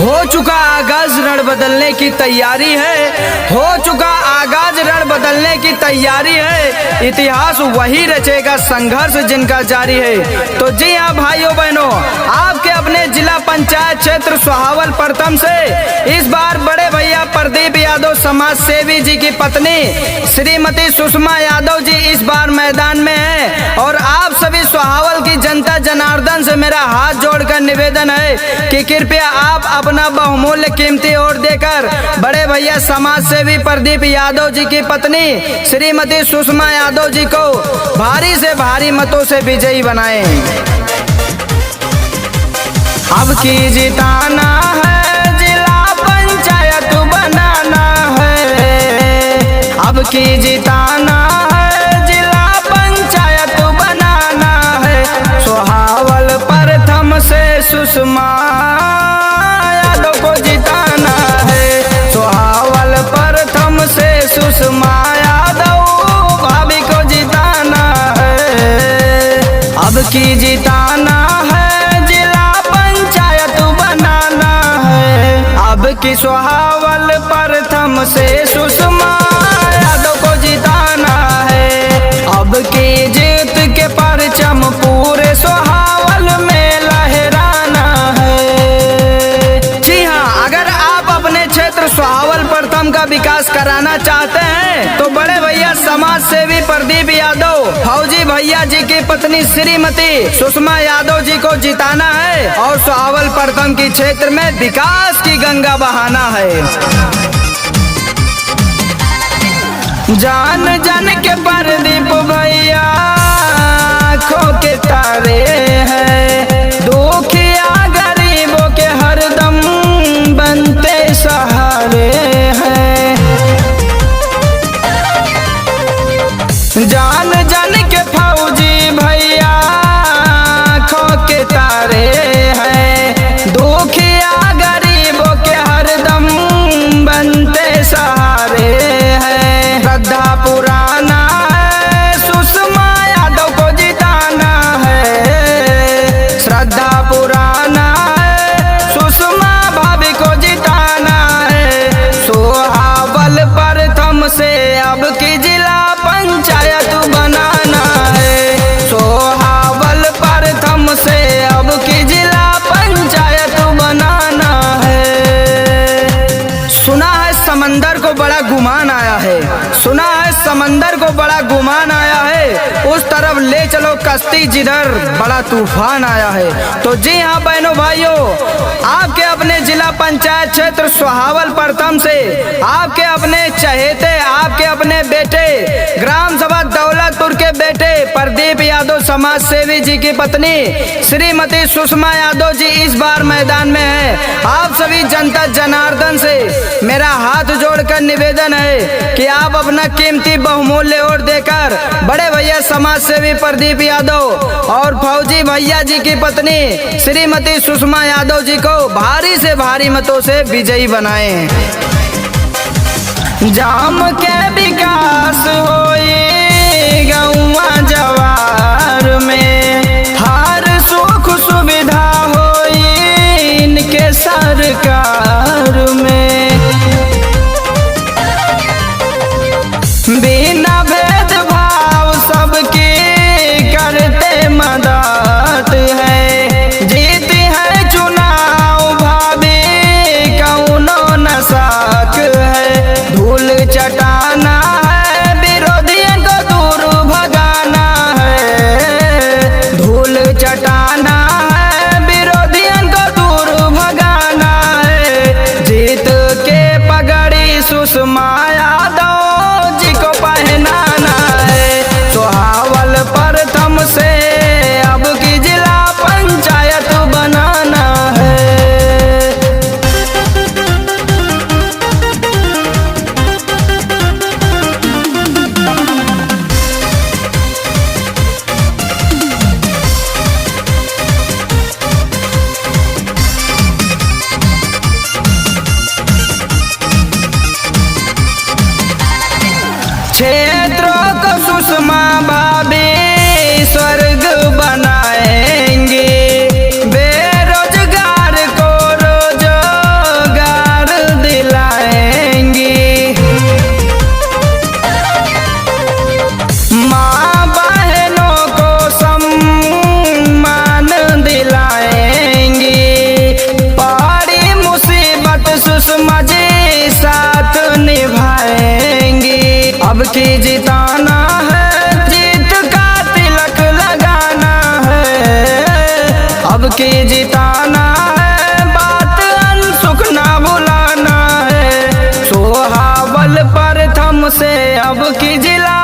हो चुका आगाज रण बदलने की तैयारी है, हो चुका आगाज रण बदलने की तैयारी है। इतिहास वही रचेगा संघर्ष जिनका जारी है। तो जी हाँ भाइयों बहनों, आपके अपने जिला पंचायत क्षेत्र सोहावल प्रथम से इस बार बड़े भैया प्रदीप यादव समाज सेवी जी की पत्नी श्रीमती सुषमा यादव जी इस बार मैदान में है। और आप सभी सोहावल की जनता जनार्दन से मेरा हाथ जोड़कर निवेदन है कि कृपया आप अपना बहुमूल्य कीमती वोट देकर बड़े भैया समाज सेवी प्रदीप यादव जी की पत्नी श्रीमती सुषमा यादव जी को भारी से भारी मतों से विजयी बनाएं। अब की जिताना है, जिला पंचायत बनाना है। अब की जिताना है, जिला पंचायत बनाना है। सोहावल प्रथम से सुषमा यादव को जिताना है। सोहावल प्रथम से सुषमा यादव भाभी को जिताना है। अब की जिताना है, जिला पंचायत बनाना है। अब की सोहावल प्रथम से सुषमा यादव को जिताना है। अब की जीत के परचम पूरे सोहावल में लहराना है। जी हाँ, अगर आप अपने क्षेत्र सोहावल प्रथम का विकास कराना चाहते हैं तो बड़े भैया समाज सेवी प्रदीप यादव फौजी भैया जी की पत्नी श्रीमती सुषमा यादव जी को जिताना है और सोहावल प्रथम की क्षेत्र में विकास की गंगा बहाना है। जान जान के प्रदीप भैया आँखों के तारे हैं। दुखिया गरीबों के हरदम बनते सहारे हैं। जान जान के फौजी भैया आँखों के तारे हैं। दुखिया गरीबों के हरदम बनते सहारे हैं। श्रद्धा पुराना है, सुषमा यादव को जिताना है। श्रद्धा पुराना है, सुषमा भाभी को जिताना है। सोहावल प्रथम से अब की जिला पंचायत बनाना है। सोहावल प्रथम से अब की जिला पंचायत बनाना है। सुना है समंदर को बड़ा गुमान आया है, सुना है समंदर को बड़ा गुमान आया है। उस तरफ ले चलो कश्ती जिधर बड़ा तूफान आया है। तो जी हाँ बहनों भाइयों, आपके अपने जिला पंचायत क्षेत्र सोहावल प्रथम से आपके अपने चहेते, आपके अपने बेटे ग्राम सभा दौलतपुर के बेटे प्रदीप यादव समाज सेवी जी की पत्नी श्रीमती सुषमा यादव जी इस बार मैदान में है। आप सभी जनता जनार्दन से मेरा हाथ जोड़कर निवेदन है कि आप अपना कीमती बहुमूल्य वोट देकर बड़े भैया समाज सेवी प्रदीप यादव और फौजी भैया जी की पत्नी श्रीमती सुषमा यादव जी को भारी से भारी मतों से विजयी बनाएं। जाम के विकास होई गौवा जवार में, हर सुख सुविधा होई इनके सरकार में। बिना भेदभाव सबकी करते मदद है। जीती है चुनाव भाभी कौनो न शक है। धूल चटाना है, विरोधियों को दूर भगाना है। धूल चटाना है, विरोधियों को दूर भगाना है। जीत के पगड़ी सुषमा यादव जी को पहनाना है। सोहावल प्रथम से अब की जिला पंचायत बनाना है। क्षेत्रों को सुषमा भाभी स्वर्ग बनाएंगे। बेरोजगार को रोज की जिताना है, जीत का तिलक लगाना है। अब की जिताना है, बात अनसुख ना भुलाना है। सोहावल प्रथम से अब की जिला